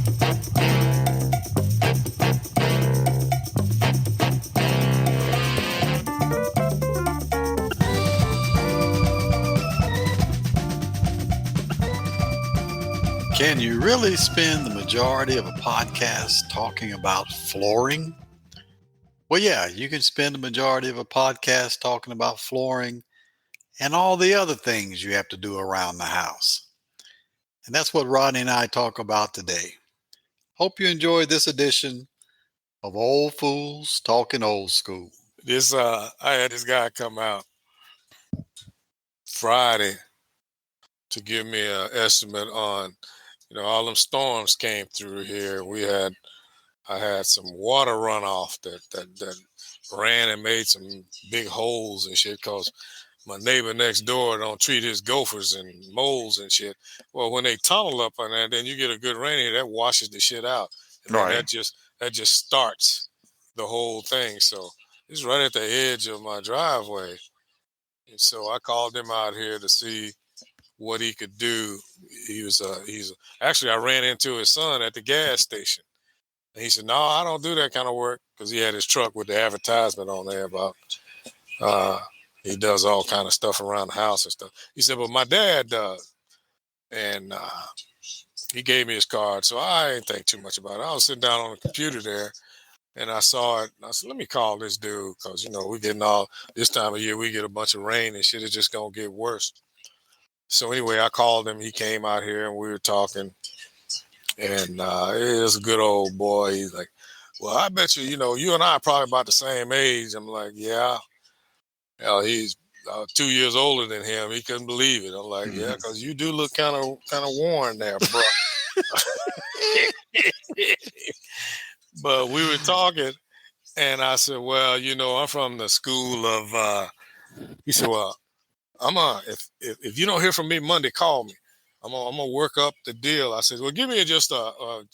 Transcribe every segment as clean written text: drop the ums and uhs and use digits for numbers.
Can you really spend the majority of a podcast talking about flooring? Well, yeah, you can spend the majority of a podcast talking about flooring and all the other things you have to do around the house. And that's what Rodney and I talk about today. Hope you enjoyed this edition of Old Fools Talking Old School. I had this guy come out Friday to give me an estimate on, all them storms came through here. I had some water runoff that ran and made some big holes and shit because my neighbor next door don't treat his gophers and moles and shit. Well, when they tunnel up on that, then you get a good rain here, that washes the shit out. And then Right. that just starts the whole thing. So it's right at the edge of my driveway. And so I called him out here to see what he could do. Actually, I ran into his son at the gas station. And he said, "No, I don't do that kind of work," because he had his truck with the advertisement on there about he does all kind of stuff around the house and stuff. He said, "But my dad does." And he gave me his card. So I didn't think too much about it. I was sitting down on the computer there and I saw it. And I said, let me call this dude because, we're getting all this time of year, we get a bunch of rain and shit is just going to get worse. So anyway, I called him. He came out here and we were talking. And he was a good old boy. He's like, "Well, I bet you, you and I are probably about the same age." I'm like, "Yeah." Hell, he's 2 years older than him. He couldn't believe it. I'm like, "Yeah, because you do look kind of worn there, bro." But we were talking, and I said, "Well, I'm from the school of." He said, "Well, if you don't hear from me Monday, call me. I'm gonna work up the deal." I said, "Well, give me just from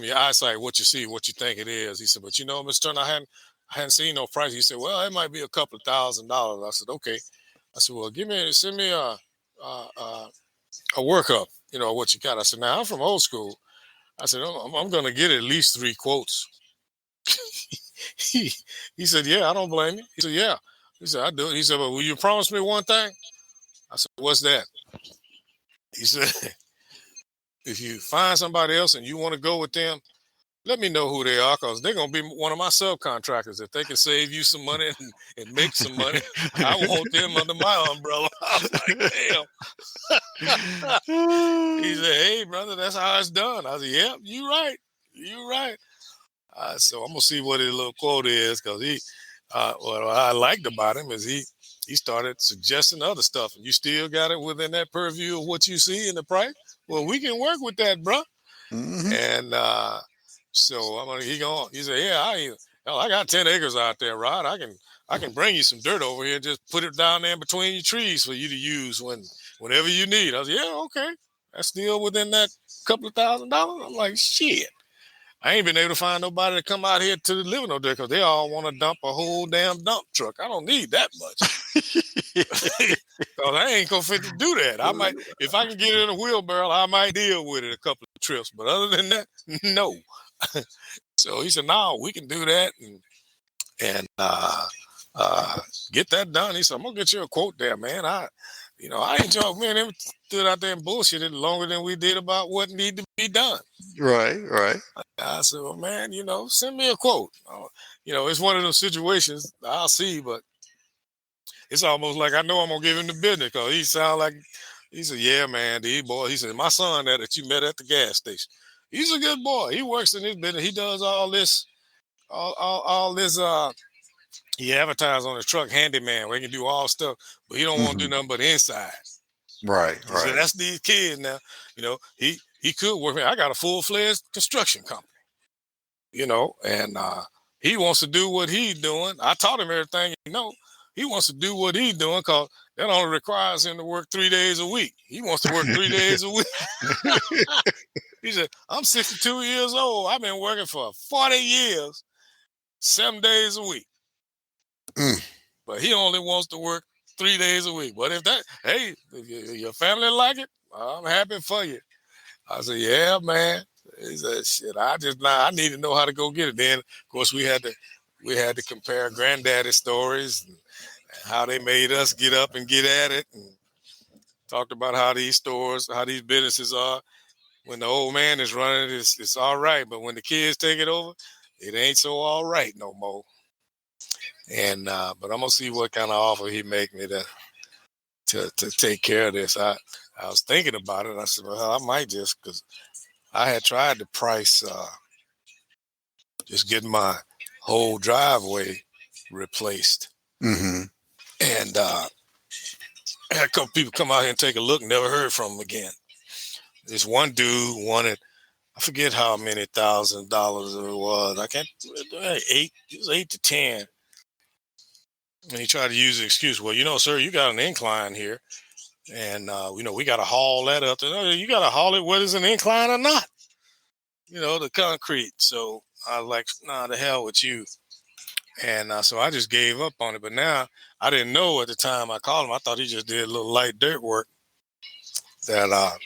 your eyesight what you see, what you think it is." He said, "But Mr. Turner, I hadn't seen no price." He said, "Well, it might be a couple of $1,000s." I said, "Okay." I said, "Well, send me a workup, what you got." I said, "Now I'm from old school." I said, I'm going to get at least 3 quotes." he said, "Yeah, I don't blame you." He said, "Yeah." He said, "I do." He said, "But will you promise me one thing?" I said, "What's that?" He said, "If you find somebody else and you want to go with them, let me know who they are because they're going to be one of my subcontractors. If they can save you some money and make some money, I want them under my umbrella." I was like, damn. He said, "Hey, brother, that's how it's done." I said, "Yep, you're right. You're right." So I'm going to see what his little quote is because what I liked about him is he started suggesting other stuff. And you still got it within that purview of what you see in the price? Well, we can work with that, bro. Mm-hmm. And so he said, "Yeah, I got 10 acres out there, Rod. I can bring you some dirt over here. Just put it down there in between your trees for you to use whenever you need." I was, "Yeah, okay. That's still within that couple of $1,000s." I'm like, shit. I ain't been able to find nobody to come out here to live no there because they all want to dump a whole damn dump truck. I don't need that much. Because I ain't gonna fit to do that. I might, if I can get it in a wheelbarrow, I might deal with it a couple of trips. But other than that, no. So he said, "No, we can do that and get that done." He said, "I'm gonna get you a quote there, man. I ain't joking, man. They stood out there and bullshitted longer than we did about what needed to be done." Right. I said, "Well, man, send me a quote." It's one of those situations I'll see, but it's almost like I know I'm gonna give him the business because he sound like he said, "Yeah, man, the boy." He said, "My son that you met at the gas station, he's a good boy. He works in his business. He does all this, all this. He advertised on his truck, handyman, where he can do all stuff, but he don't want to do nothing but inside." Right. He said, "That's these kids now. He could work. I got a full-fledged construction company, and he wants to do what he's doing. I taught him everything. He wants to do what he's doing because that only requires him to work 3 days a week. He wants to work 3 days a week." He said, "I'm 62 years old. I've been working for 40 years, 7 days a week." But he only wants to work 3 days a week. But if your family like it, I'm happy for you. I said, yeah, man. He said, shit, I need to know how to go get it. Then, of course, we had to compare granddaddy stories and how they made us get up and get at it, and talked about how these stores, how these businesses are. When the old man is running, it's all right, but when the kids take it over, it ain't so all right no more. And but I'm gonna see what kind of offer he make me to take care of this. I was thinking about it. I said, well, I might just, because I had tried to price just getting my whole driveway replaced, Mm-hmm. and I had a couple people come out here and take a look. Never heard from them again. This one dude wanted, I forget how many $1,000 it was. I can't, it was 8 to 10. And he tried to use the excuse, well, sir, you got an incline here. And, we got to haul that up. You got to haul it whether it's an incline or not, the concrete. So I was like, nah, the hell with you. And so I just gave up on it. But now I didn't know at the time I called him. I thought he just did a little light dirt work. That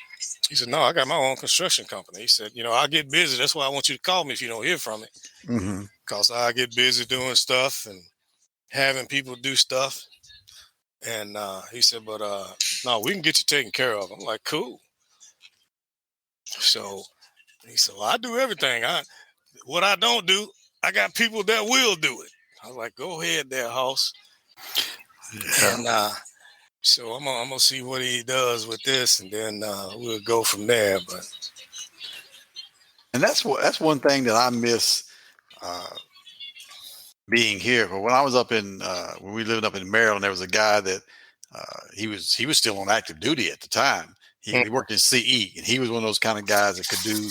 he said, no, I got my own construction company. He said, I'll get busy. That's why I want you to call me if you don't hear from me. Mm-hmm. Because I get busy doing stuff and having people do stuff. And he said, but no, we can get you taken care of. I'm like, cool. So he said, well, I do everything. What I don't do, I got people that will do it. I was like, go ahead there, Hoss. Yeah. And so I'm gonna see what he does with this, and then we'll go from there. And that's one thing that I miss being here. But when I was when we lived up in Maryland, there was a guy that he was still on active duty at the time. He worked in CE, and he was one of those kind of guys that could do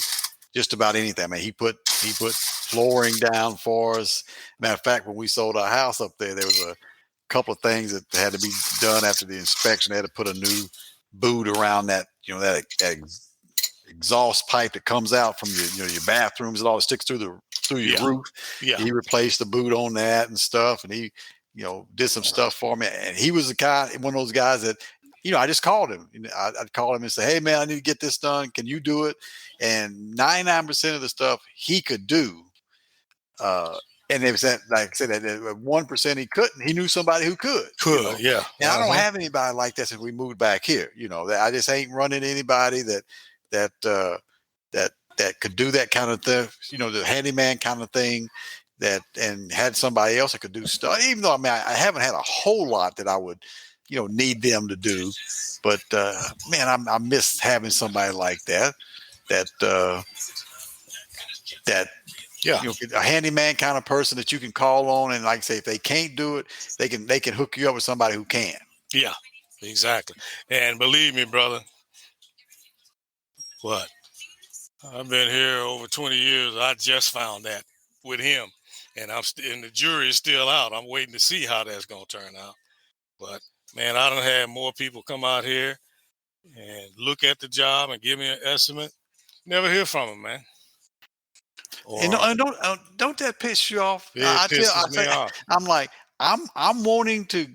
just about anything. I mean, he put flooring down for us. Matter of fact, when we sold our house up there was a couple of things that had to be done after the inspection. They had to put a new boot around that exhaust pipe that comes out from your bathrooms. It all sticks through your roof. Yeah. He replaced the boot on that and stuff, and he did some stuff for me. And he was one of those guys that I just called him. I'd call him and say, hey man, I need to get this done, can you do it? And 99% of the stuff he could do. And it was that, like I said, that 1% he couldn't. He knew somebody who could. Yeah. And I don't have anybody like that since we moved back here. That I just ain't running anybody that could do that kind of thing. The handyman kind of thing. And had somebody else that could do stuff. Even though I haven't had a whole lot that I would need them to do. But man, I miss having somebody like that. Yeah. A handyman kind of person that you can call on, and like I say, if they can't do it, they can hook you up with somebody who can. Yeah, exactly. And believe me, brother, what? I've been here over 20 years. I just found that with him, and and the jury is still out. I'm waiting to see how that's gonna turn out. But man, I done had more people come out here and look at the job and give me an estimate. Never hear from them, man. And don't that piss you off? It pisses me off. I'm like, I'm wanting to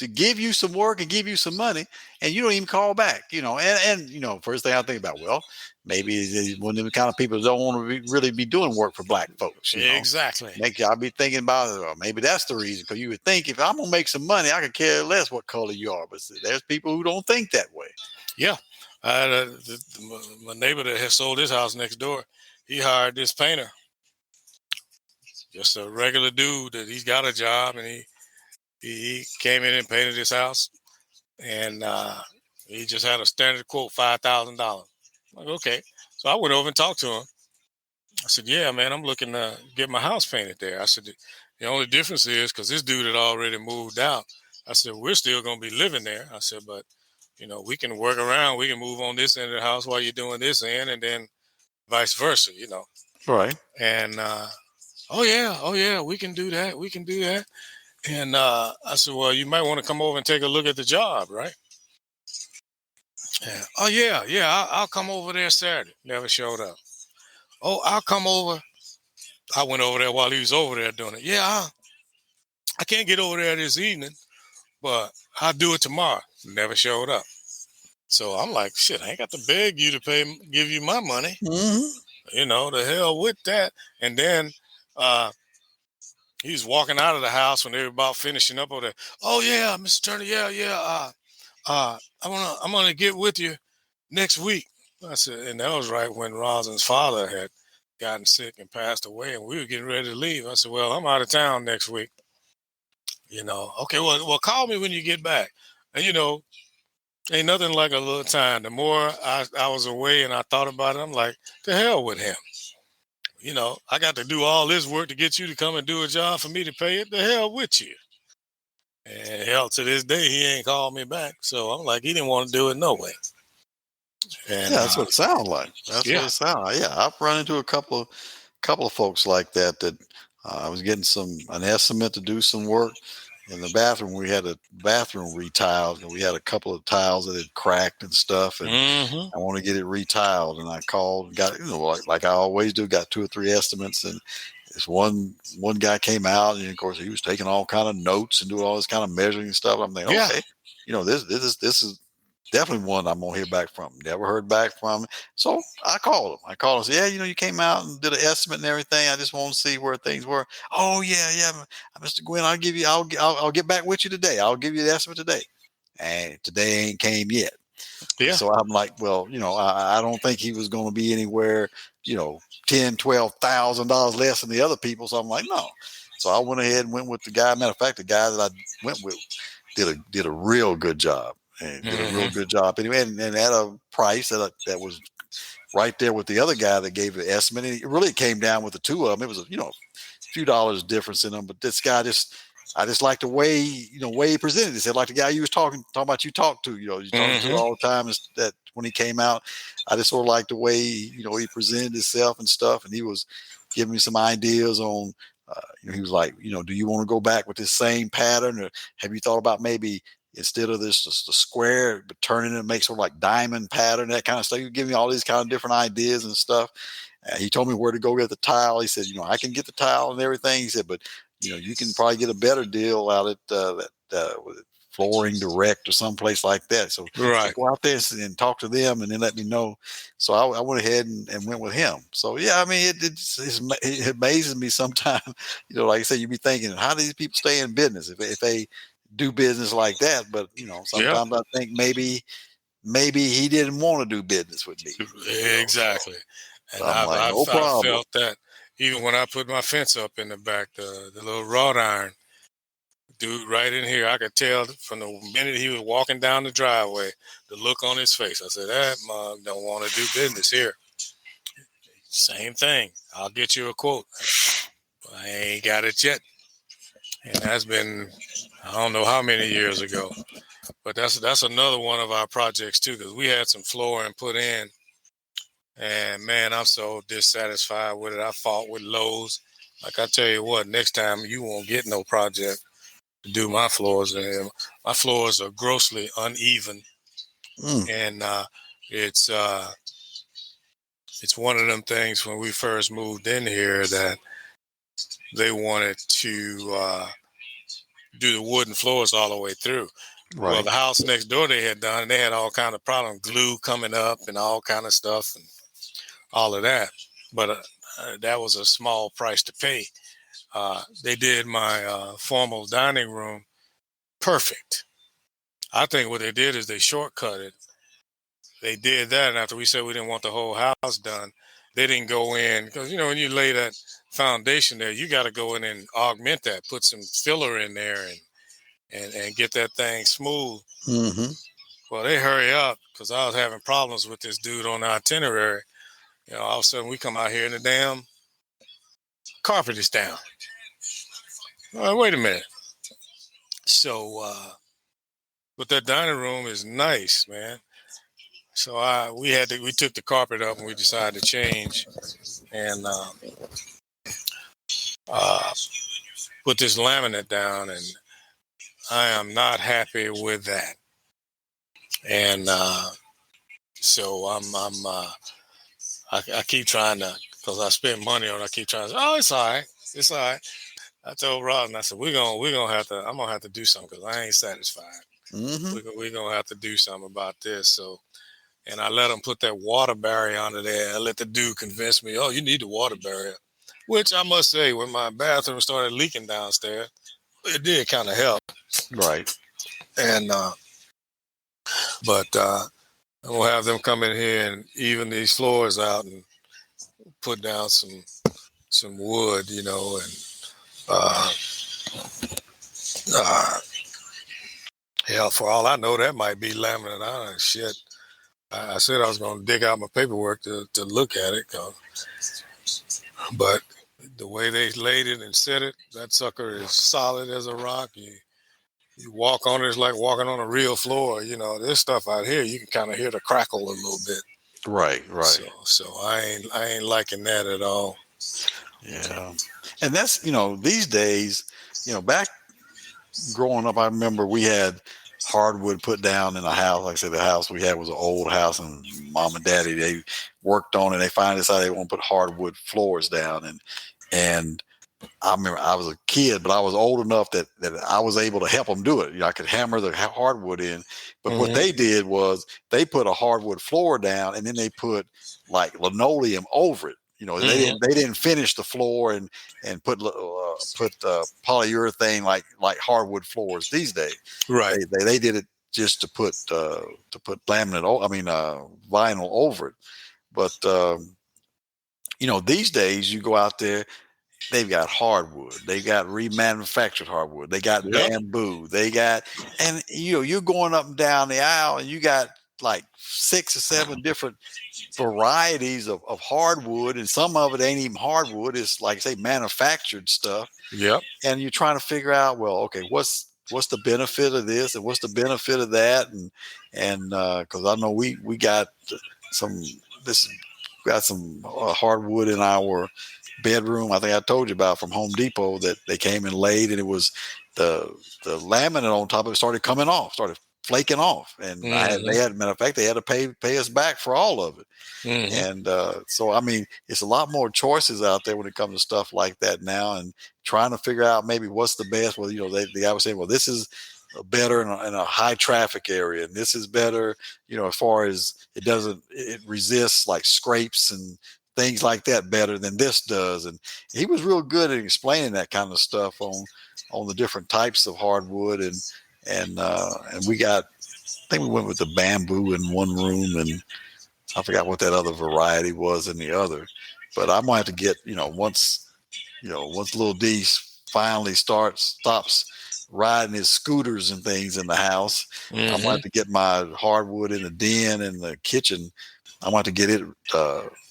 give you some work and give you some money, and you don't even call back. And first thing I think about, well, maybe one of the kind of people that don't want to really be doing work for black folks. Exactly. I'll be thinking about it. Well, maybe that's the reason, because you would think if I'm gonna make some money, I could care less what color you are. But there's people who don't think that way. Yeah, I had my neighbor that had sold his house next door. He hired this painter, just a regular dude that he's got a job, and he came in and painted his house, and he just had a standard quote, $5,000. Like, okay, so I went over and talked to him. I said, yeah, man, I'm looking to get my house painted there. I said, the only difference is because this dude had already moved out. I said, we're still going to be living there. I said, but we can work around. We can move on this end of the house while you're doing this end, and then vice versa, Right. And oh yeah, we can do that. We can do that. And I said, well, you might want to come over and take a look at the job, right? Yeah. Oh yeah, I'll come over there Saturday. Never showed up. Oh, I'll come over. I went over there while he was over there doing it. Yeah, I can't get over there this evening, but I'll do it tomorrow. Never showed up. So I'm like, shit, I ain't got to beg you to give you my money. Mm-hmm. The hell with that. And then he was walking out of the house when they were about finishing up over there. Oh yeah, Mr. Turner, yeah. I'm gonna get with you next week. I said, and that was right when Rosalind's father had gotten sick and passed away, and we were getting ready to leave. I said, well, I'm out of town next week. Okay, well, call me when you get back. And ain't nothing like a little time. The more I was away and I thought about it, I'm like, to hell with him. I got to do all this work to get you to come and do a job for me to pay it. The hell with you. And hell, to this day, he ain't called me back. So I'm like, he didn't want to do it no way. And Yeah, that's what it sounds like. That's what yeah, it sounds like. Yeah, I've run into a couple of folks like that. I was getting an estimate to do some work in the bathroom. We had a bathroom retiled, and we had a couple of tiles that had cracked and stuff, and mm-hmm. I want to get it retiled. And I called, got like I always do, got 2 or 3 estimates, and this one guy came out, and of course he was taking all kind of notes and doing all this kind of measuring and stuff. I'm thinking, Yeah, okay, this is definitely one I'm gonna hear back from. Never heard back from him. So I called him. I called him and said, yeah, you came out and did an estimate and everything. I just want to see where things were. Oh yeah, Mr. Gwynn, I'll get back with you today. I'll give you the estimate today. And today ain't came yet. And yeah, so I'm like, well, I don't think he was going to be anywhere, $10,000, $12,000 less than the other people. So I'm like, no. So I went ahead and went with the guy. Matter of fact, the guy that I went with did a real good job, and did a real mm-hmm. good job anyway, and at a price that was right there with the other guy that gave the estimate. And it really came down with the two of them. It was a few dollars difference in them, but this guy I just like the way he presented it. He said, like the guy you was talking about, you talked to, you talking to Mm-hmm. all the time. Is that when he came out, I just sort of like the way he presented himself and stuff, and he was giving me some ideas on. He was like, do you want to go back with this same pattern, or have you thought about maybe instead of this just a square, but turning it and make sort of like diamond pattern, that kind of stuff. He was giving me all these kind of different ideas and stuff. He told me where to go get the tile. He said, I can get the tile and everything. He said, but you can probably get a better deal out at with Flooring Direct or someplace like that. So Right. go out there and talk to them, and then let me know. So I went ahead and went with him. So yeah, I mean, it amazes me sometimes. Like I said, you be thinking, how do these people stay in business if they do business like that? But Yeah. sometimes I think maybe he didn't want to do business with me. Exactly. So And I'm I've, like, I've no I've problem. felt that even when I put my fence up in the back, the little wrought iron dude right in here, I could tell from the minute he was walking down the driveway, the look on his face. I said, that mug don't want to do business here. Same thing. I'll get you a quote. I ain't got it yet. And that's been, I don't know how many years ago. But that's another one of our projects too, because we had some flooring put in. And man, I'm so dissatisfied with it. I fought with Lowe's. Like I tell you what, next time you won't get no project to do my floors. And my floors are grossly uneven, Mm, and it's it's one of them things when we first moved in here that they wanted to do the wooden floors all the way through. Well, right. the house next door they had done, and they had all kind of problems, glue coming up and all kind of stuff and all of that. But that was a small price to pay. They did my formal dining room perfect. I think what they did is they shortcutted. They did that, and after we said we didn't want the whole house done, they didn't go in because when you lay that foundation there, you got to go in and augment that, put some filler in there, and get that thing smooth. Mm-hmm. Well, they hurry up because I was having problems with this dude on the itinerary. All of a sudden we come out here and the damn carpet is down. Wait a minute. So, but that dining room is nice, man. So we took the carpet up and we decided to change and uh, put this laminate down, and I am not happy with that. And so I keep trying to, because I spend money on it, I keep trying to say, oh, it's all right. I told Rodney, I said, I'm gonna have to do something because I ain't satisfied. Mm-hmm. We're gonna have to do something about this. So, and I let them put that water barrier under there. I let the dude convince me, oh, you need the water barrier, which I must say, when my bathroom started leaking downstairs, it did kind of help. Right. And but I'm gonna have them come in here and even these floors out and put down some wood, you know, and uh, uh, hell, for all I know, that might be laminate iron. Shit, I said I was gonna dig out my paperwork to look at it, but the way they laid it and set it, that sucker is solid as a rock. You walk on it, it's like walking on a real floor. You know, this stuff out here, you can kind of hear the crackle a little bit. Right. Right. So I ain't liking that at all. Yeah. And that's, these days, back growing up, I remember we had hardwood put down in a house. Like I said, the house we had was an old house, and mom and daddy, they worked on it. They finally decided they want to put hardwood floors down. And I remember I was a kid, but I was old enough that I was able to help them do it. I could hammer the hardwood in. But what they did was they put a hardwood floor down, and then they put like linoleum over it. They didn't finish the floor and put polyurethane like hardwood floors these days. Right. They did it just to put laminate. Vinyl over it. But these days you go out there. They've got hardwood. They got remanufactured hardwood. They got bamboo. And you're going up and down the aisle, and you got like 6 or 7 different varieties of hardwood, and some of it ain't even hardwood. It's like, say, manufactured stuff. Yep. And you're trying to figure out, well, okay, what's the benefit of this, and what's the benefit of that, and because I know we got some hardwood in our bedroom. I think I told you about from Home Depot that they came and laid, and it was the laminate on top of it started coming off, started flaking off, and matter of fact, they had to pay us back for all of it. And so, I mean, it's a lot more choices out there when it comes to stuff like that now, and trying to figure out maybe what's the best. Well, the guy was saying, well, this is better in a high traffic area, and this is better, as far as it resists like scrapes and things like that better than this does. And he was real good at explaining that kind of stuff on the different types of hardwood, and we got, I think we went with the bamboo in one room, and I forgot what that other variety was in the other. But I'm gonna have to get, once little D finally stops riding his scooters and things in the house, I'm gonna have to get my hardwood in the den and the kitchen. I'm gonna have to get it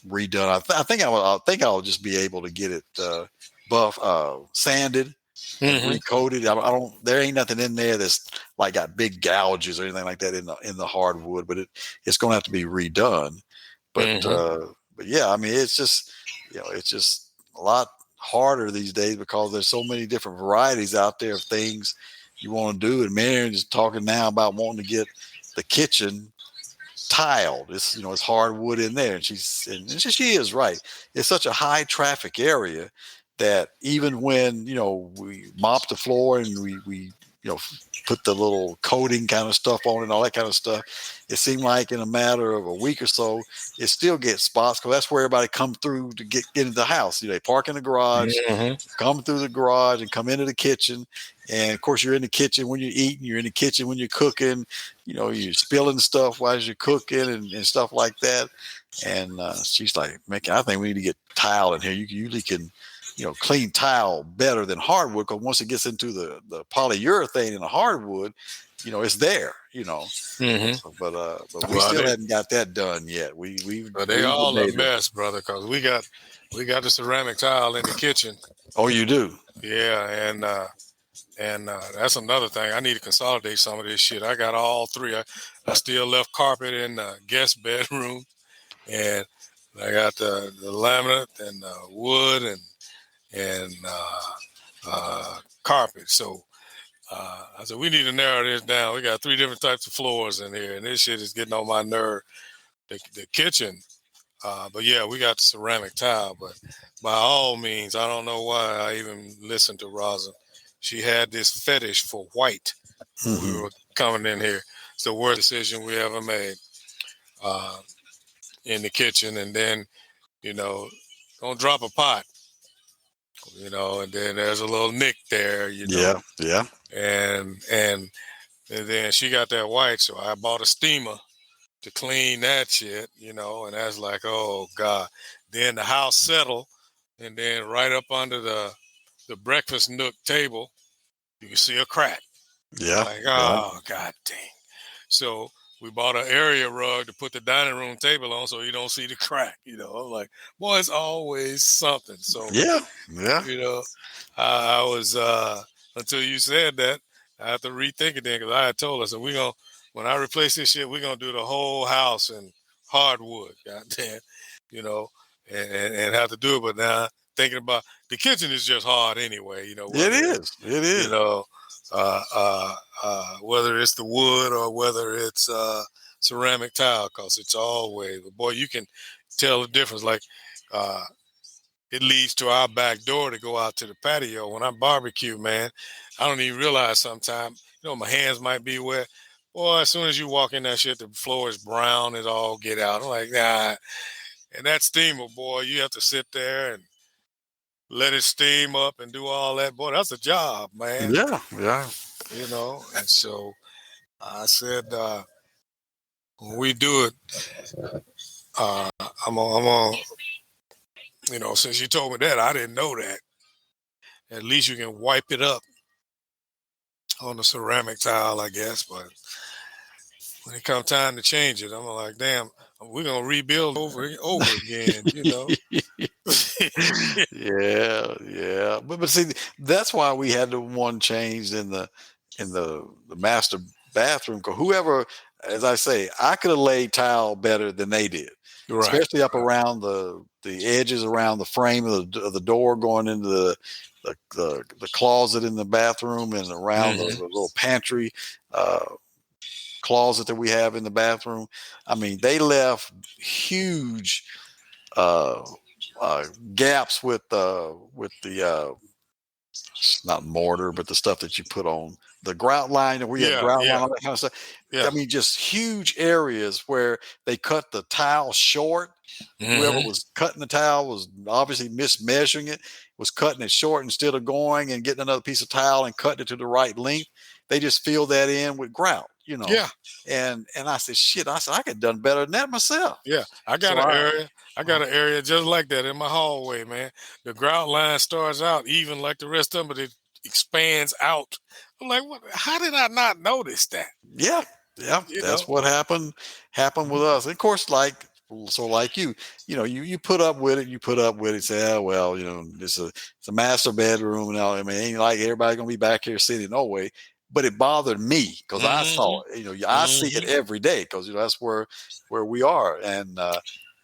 redone. I think I'll just be able to get it sanded and recoated. I don't. There ain't nothing in there that's like got big gouges or anything like that in the hardwood, but it's going to have to be redone. But yeah, I mean, it's just a lot harder these days because there's so many different varieties out there of things you want to do. And Marion's talking now about wanting to get the kitchen tiled. It's hardwood in there, and she is right. It's such a high traffic area that even when we mop the floor and we put the little coating kind of stuff on it and all that kind of stuff, it seemed like in a matter of a week or so it still gets spots, because that's where everybody come through to get into the house. They park in the garage, come through the garage and come into the kitchen. And of course, you're in the kitchen when you're eating, you're in the kitchen when you're cooking, you're spilling stuff while you're cooking and stuff like that. And she's like, I think we need to get tile in here. You usually can, clean tile better than hardwood, because once it gets into the polyurethane in the hardwood, it's there, but we still hadn't got that done yet. But they all a mess, brother, because we got the ceramic tile in the kitchen. Oh, you do? Yeah, and that's another thing. I need to consolidate some of this shit. I got all three. I still left carpet in the guest bedroom, and I got the laminate and wood and carpet. So I said, we need to narrow this down. We got 3 different types of floors in here, and this shit is getting on my nerve. The kitchen, but yeah, we got the ceramic tile. But by all means, I don't know why I even listened to Rosin. She had this fetish for white. We were coming in here. It's the worst decision we ever made in the kitchen. And then, don't drop a pot, and then there's a little nick there, Yeah. Yeah. and then she got that white. So I bought a steamer to clean that shit, and that's like, oh God. Then the house settled, and then right up under the breakfast nook table, you can see a crack. Yeah. Like, Yeah. oh God dang. So we bought an area rug to put the dining room table on so you don't see the crack. I'm like, boy, it's always something. So, Yeah. Yeah. I was until you said that, I have to rethink it then, because I had told us, and when I replace this shit, we're gonna do the whole house in hardwood. Goddamn, you know, and have to do it. But now thinking about the kitchen is just hard anyway. It Whether is. It you is. know whether it's the wood or whether it's ceramic tile, because it's always. But boy, you can tell the difference. Like it leads to our back door to go out to the patio. When I barbecue, man, I don't even realize sometimes, my hands might be wet. Boy, as soon as you walk in that shit, the floor is brown. It all get out. I'm like, nah. And that steamer, boy, you have to sit there and let it steam up and do all that. Boy, that's a job, man. Yeah. Yeah. And so I said, when we do it, I'm on, since you told me that, I didn't know that. At least you can wipe it up on the ceramic tile, I guess. But when it comes time to change it, I'm like, damn, we're going to rebuild over again, Yeah, yeah. But see, that's why we had the one changed in the master bathroom. Cause whoever, as I say, I could have laid tile better than they did, Right. especially up around the edges around the frame of the door going into the closet in the bathroom and around the little pantry closet that we have in the bathroom. I mean, they left huge uh, gaps with the not mortar, but the stuff that you put on the grout line, and we had grout line, all that kind of stuff. Yeah. I mean, just huge areas where they cut the tile short. Whoever was cutting the tile was obviously mismeasuring it, was cutting it short instead of going and getting another piece of tile and cutting it to the right length. They just filled that in with grout, Yeah. And I said, shit, I said, I could have done better than that myself. Yeah. I got an area. I got an area just like that in my hallway, man. The grout line starts out even like the rest of them, but it expands out. I'm like, what? How did I not notice that? Yeah, yeah, that's what happened with us. And of course, like you, you put up with it. You put up with it. Say, oh, well, it's a master bedroom, and all. I mean, ain't like everybody gonna be back here sitting no way. But it bothered me because I saw it. I see it every day because that's where we are. And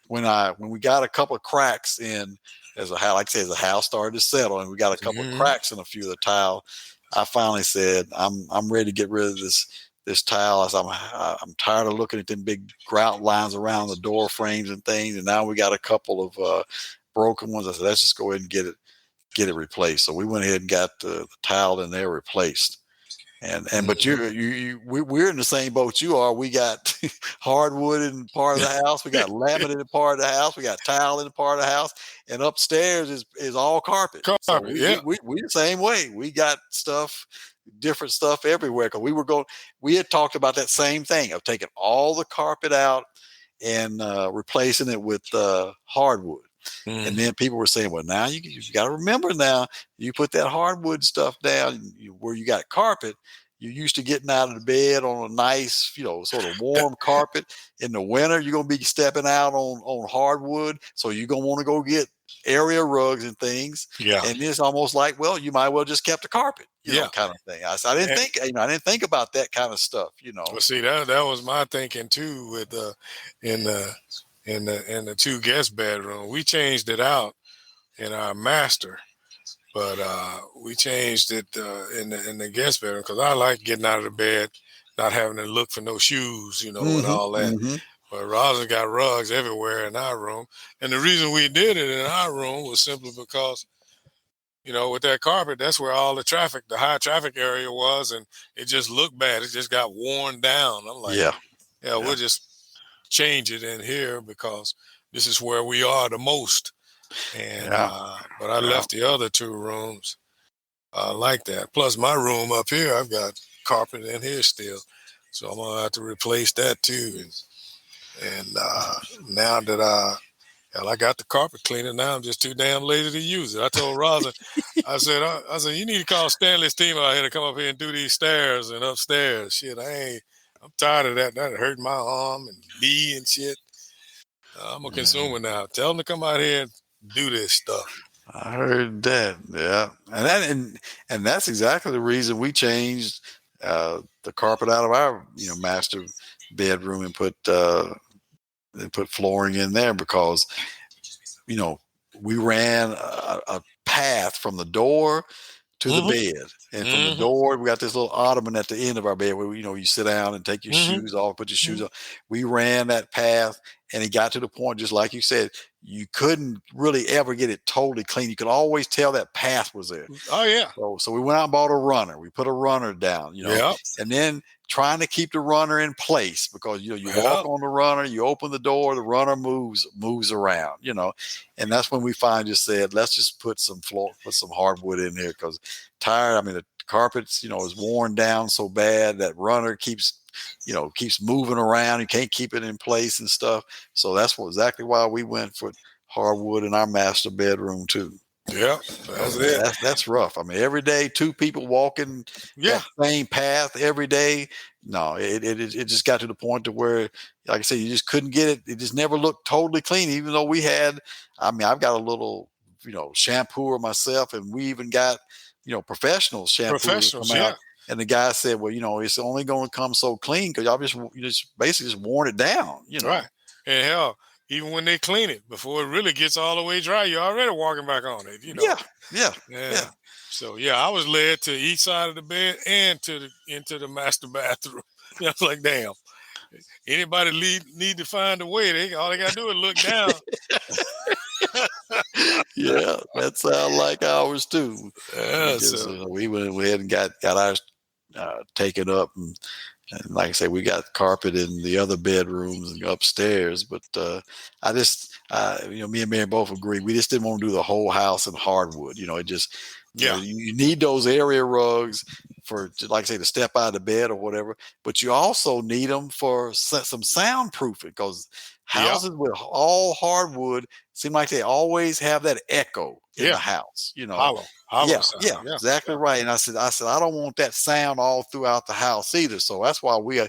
when we got a couple of cracks in, as a house, like I said, as the house started to settle, and we got a couple of cracks in a few of the tile, I finally said, I'm ready to get rid of this tile. I said, I'm tired of looking at them big grout lines around the door frames and things. And now we got a couple of broken ones. I said, let's just go ahead and get it replaced. So we went ahead and got the tile in there replaced. But we're in the same boat you are. We got hardwood in part of the house. We got laminate in part of the house. We got tile in part of the house, and upstairs is all carpet. So we the same way. We got different stuff everywhere because we had talked about that same thing of taking all the carpet out and replacing it with hardwood. And then people were saying, well, now you got to remember now, you put that hardwood stuff down where you got carpet, you're used to getting out of the bed on a nice, sort of warm carpet. In the winter, you're going to be stepping out on hardwood. So you're going to want to go get area rugs and things. Yeah. And it's almost like, well, you might well just kept the carpet, kind of thing. I didn't think, I didn't think about that kind of stuff, Well, see, that was my thinking too with in the two guest bedroom. We changed it out in our master, but we changed it in the guest bedroom because I like getting out of the bed, not having to look for no shoes, and all that. But Rosa got rugs everywhere in our room, and the reason we did it in our room was simply because with that carpet, that's where all the traffic, the high traffic area was, and it just looked bad. It just got worn down. I'm like, Yeah. we'll just change it in here because this is where we are the most. And Yeah. but I left the other 2 rooms like that. Plus my room up here, I've got carpet in here still, so I'm gonna have to replace that too. And now that I got the carpet cleaner, now I'm just too damn lazy to use it. I told Rosa, I said, you need to call Stanley's team out here to come up here and do these stairs and upstairs. Shit, I'm tired of that. That hurt my arm and knee and shit. I'm a consumer now. Tell them to come out here and do this stuff. I heard that. Yeah. And that's exactly the reason we changed the carpet out of our, master bedroom and put flooring in there because, we ran a path from the door to the bed. And from the door, we got this little ottoman at the end of our bed where, you sit down and take your shoes off, put your shoes on. We ran that path, and it got to the point, just like you said, you couldn't really ever get it totally clean. You could always tell that path was there. Oh, yeah. So we went out and bought a runner. We put a runner down, and then trying to keep the runner in place because, you walk on the runner, you open the door, the runner moves around, and that's when we just said, let's just put some hardwood in here because tired. I mean, the carpets, is worn down so bad that runner keeps moving around. You can't keep it in place and stuff. So that's exactly why we went for hardwood in our master bedroom too. Yeah, that's it. That's rough. I mean, every day, 2 people walking that same path every day. No, it just got to the point to where, like I said, you just couldn't get it. It just never looked totally clean, even though we had. I mean, I've got a little, shampooer myself, and we even got, professional shampoo come out. And the guy said, well, it's only going to come so clean because y'all just basically just worn it down, Right. And hell, even when they clean it, before it really gets all the way dry, you're already walking back on it, Yeah. So I was led to each side of the bed and into the master bathroom. I was like, damn. Anybody need to find a way? All they gotta do is look down. Yeah, that sounds like ours too. Yeah, we went ahead and got ours taken up, and like I say, we got carpet in the other bedrooms and upstairs. But I just, me and Mary both agree. We just didn't want to do the whole house in hardwood. It just, you need those area rugs for, like I say, to step out of the bed or whatever. But you also need them for some soundproofing because houses with all hardwood seem like they always have that echo in the house. Hollow sound. Yeah, exactly right. And I said, I don't want that sound all throughout the house either. So that's why we,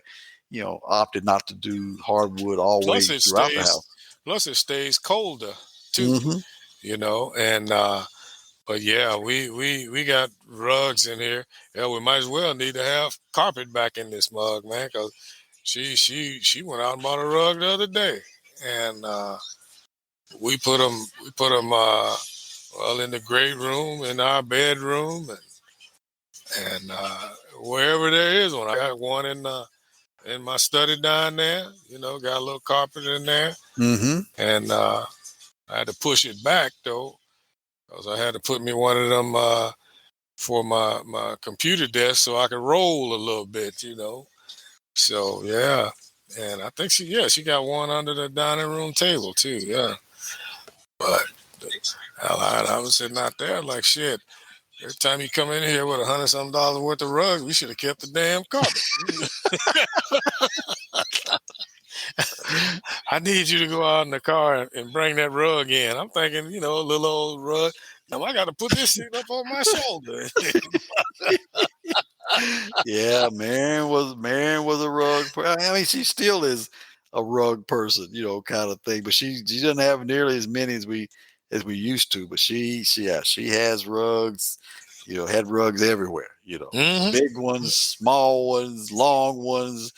opted not to do hardwood always throughout the house. Plus, it stays colder too. And but yeah, we got rugs in here. Yeah, we might as well need to have carpet back in this mug, man, because she went out and bought a rug the other day, and we put them in the great room, in our bedroom, and wherever there is one. I got one in my study down there. Got a little carpet in there, and I had to push it back though, because I had to put me one of them for my computer desk so I could roll a little bit, So yeah, and I think she got one under the dining room table too. Yeah, but I was sitting out there like shit. Every time you come in here with $100-something worth of rugs, we should have kept the damn carpet. I need you to go out in the car and bring that rug in. I'm thinking, a little old rug. Now I got to put this shit up on my shoulder. Yeah, Marion was a rug. I mean, she still is a rug person, kind of thing. But she doesn't have nearly as many as we used to. But she has rugs. Had rugs everywhere. Big ones, small ones, long ones.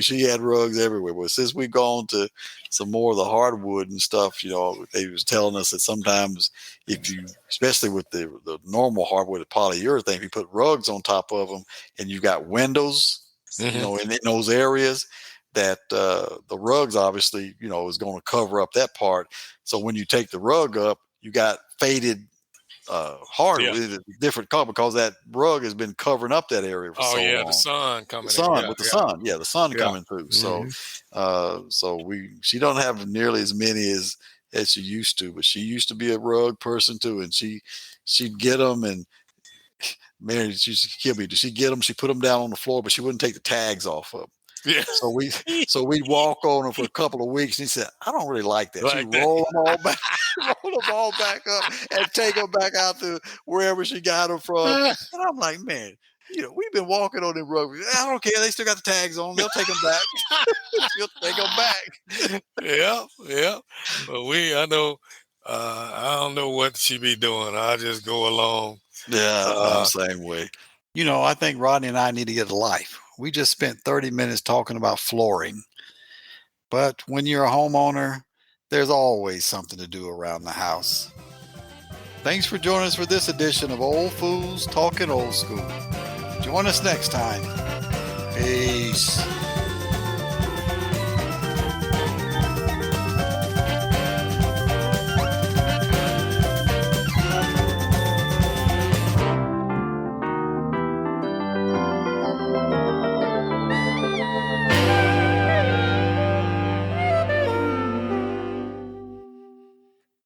She had rugs everywhere. But since we've gone to some more of the hardwood and stuff, they was telling us that sometimes if you, especially with the normal hardwood, the polyurethane, if you put rugs on top of them and you got windows, in those areas, that the rugs obviously, is going to cover up that part. So when you take the rug up, you got faded hardwood, it's a different color because that rug has been covering up that area for Oh so yeah, the long. sun The coming in. sun with the sun, the sun Yeah. coming through. Mhm. So she don't have nearly as many as she used to, but she used to be a rug person too, and she'd get them, and man, she used to kill me. Did she get them? She put them down on the floor, but she wouldn't take the tags off of them. Yeah. So we'd walk on them for a couple of weeks, and he said, "I don't really like that." She Like that. roll them all back, roll them all back up, and take them back out to wherever she got them from. And I'm like, man, we've been walking on them rugs. I don't care. They still got the tags on. They'll take them back. She'll take them back. Yeah, yeah. But I don't know what she be doing. I just go along. Yeah, I'm Uh, the same way. I think Rodney and I need to get a life. We just spent 30 minutes talking about flooring. But when you're a homeowner, there's always something to do around the house. Thanks for joining us for this edition of Old Fools Talking Old School. Join us next time. Peace.